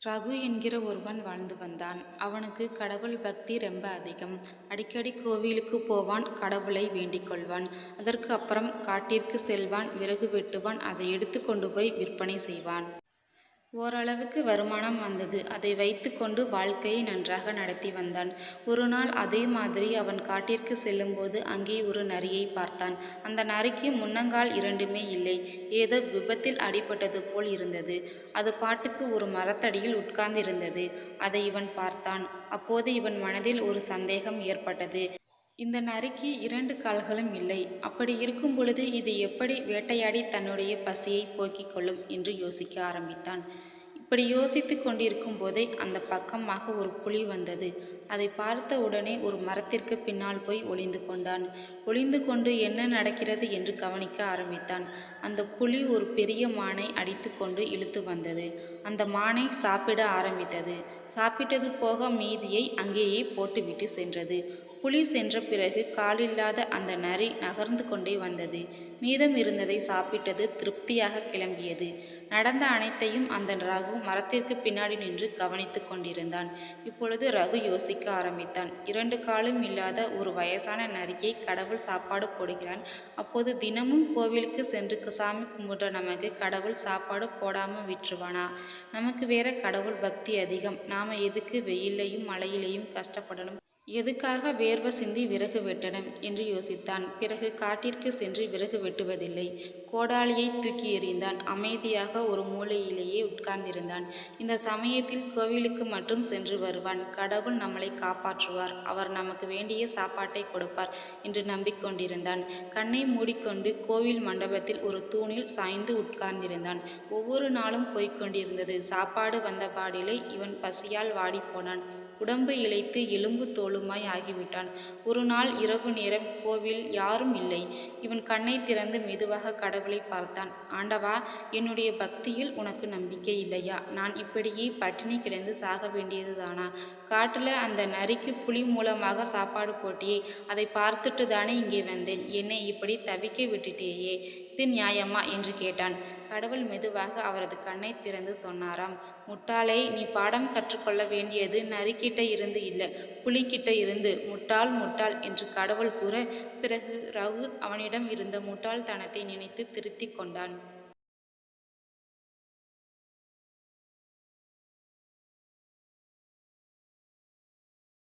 ரகு என்கிற ஒருவன் வாழ்ந்து வந்தான். அவனுக்கு கடவுள் பக்தி ரொம்ப அதிகம். அடிக்கடி கோவிலுக்கு போவான், கடவுளை வேண்டிக் கொள்வான். அதற்கு அப்புறம் காட்டிற்கு செல்வான், விறகு வெட்டுவான், அதை எடுத்து கொண்டு போய் விற்பனை செய்வான். ஓரளவுக்கு வருமானம் வந்தது. அதை வைத்து கொண்டு வாழ்க்கையை நன்றாக நடத்தி வந்தான். ஒரு நாள் அதே மாதிரி அவன் காட்டிற்கு செல்லும்போது அங்கே ஒரு நரியை பார்த்தான். அந்த நரிக்கு முன்னங்கால் இரண்டுமே இல்லை. ஏதோ விபத்தில் அடிபட்டது போல் இருந்தது. அது பாட்டுக்கு ஒரு மரத்தடியில் உட்கார்ந்திருந்தது. அதை இவன் பார்த்தான். அப்போது இவன் மனதில் ஒரு சந்தேகம் ஏற்பட்டது. இந்த நரிக்கு இரண்டு கால்களும் இல்லை. அப்படி இருக்கும் பொழுது இது எப்படி வேட்டையாடி தன்னுடைய பசியை போக்கிக் கொள்ளும் என்று யோசிக்க ஆரம்பித்தான். இப்படி யோசித்து கொண்டிருக்கும் போதே அந்த பக்கமாக ஒரு புலி வந்தது. அதை பார்த்த உடனே ஒரு மரத்திற்கு பின்னால் போய் ஒளிந்து கொண்டான். ஒளிந்து கொண்டு என்ன நடக்கிறது என்று கவனிக்க ஆரம்பித்தான். அந்த புலி ஒரு பெரிய மானை அடித்து கொண்டு இழுத்து வந்தது. அந்த மானை சாப்பிட ஆரம்பித்தது. சாப்பிட்டது போக மீதியை அங்கேயே போட்டுவிட்டு சென்றது. புலி சென்ற பிறகு காலில்லாத அந்த நரி நகர்ந்து கொண்டே வந்தது. மீதம் இருந்ததை சாப்பிட்டது. திருப்தியாக கிளம்பியது. நடந்த அனைத்தையும் அந்த ரகு மரத்திற்கு பின்னாடி நின்று கவனித்து கொண்டிருந்தான். இப்பொழுது ரகு யோசிக்க ஆரம்பித்தான். இரண்டு காலும் இல்லாத ஒரு வயசான நரியை கடவுள் சாப்பாடு போடுகிறான். அப்போது தினமும் கோவிலுக்கு சென்று சாமி கும்பிடுற நமக்கு கடவுள் சாப்பாடு போடாம விட்டுருவானா? நமக்கு வேற கடவுள் பக்தி அதிகம். நாம எதுக்கு வெயிலையும் மழையிலையும் கஷ்டப்படணும்? எதுக்காக வேர்வை சிந்தி விறகு வெட்டணும் என்று யோசித்தான். பிறகு காட்டிற்கு சென்று விறகு வெட்டுவதில்லை. கோடாலியை தூக்கி எறிந்தான். அமைதியாக ஒரு மூலையிலேயே உட்கார்ந்திருந்தான். இந்த சமயத்தில் கோவிலுக்கு மட்டும் சென்று வருவான். கடவுள் நம்மளை காப்பாற்றுவார், அவர் நமக்கு வேண்டிய சாப்பாட்டை கொடுப்பார் என்று நம்பிக்கொண்டிருந்தான். கண்ணை மூடிக்கொண்டு கோவில் மண்டபத்தில் ஒரு தூணில் சாய்ந்து உட்கார்ந்திருந்தான். ஒவ்வொரு நாளும் போய்கொண்டிருந்தது. சாப்பாடு வந்த பாடிலே இவன் பசியால் வாடிப்போனான். உடம்பு இளைத்து எலும்பு தோலுமாய் ஆகிவிட்டான். ஒரு நாள் இரவு நேரம், கோவில் யாரும் இல்லை. இவன் கண்ணை திறந்து மெதுவாக கடவுளை பார்த்தான். ஆண்டவா, என்னுடைய பக்தியில் உனக்கு நம்பிக்கை இல்லையா? நான் இப்படியே பட்டினி கிடந்து சாக வேண்டியதுதானா? காட்டுல அந்த நரிக்கு புலி மூலமாக சாப்பாடு போட்டியே, அதை பார்த்துட்டு தானே இங்கே வந்தேன். என்னை இப்படி தவிக்க விட்டுட்டேயே, இது நியாயமா என்று கேட்டான். கடவுள் மெதுவாக அவரது கண்ணை திறந்து சொன்னாராம், முட்டாளே, நீ பாடம் கற்றுக்கொள்ள வேண்டியது நரிக்கிட்ட இருந்து இல்லை, புலிகிட்ட இருந்து. முட்டாள் முட்டாள் என்று கடவுள் கூற, பிறகு ரகு அவனிடம் இருந்த முட்டாள்தனத்தை நினைத்து திருத்திக் கொண்டான்.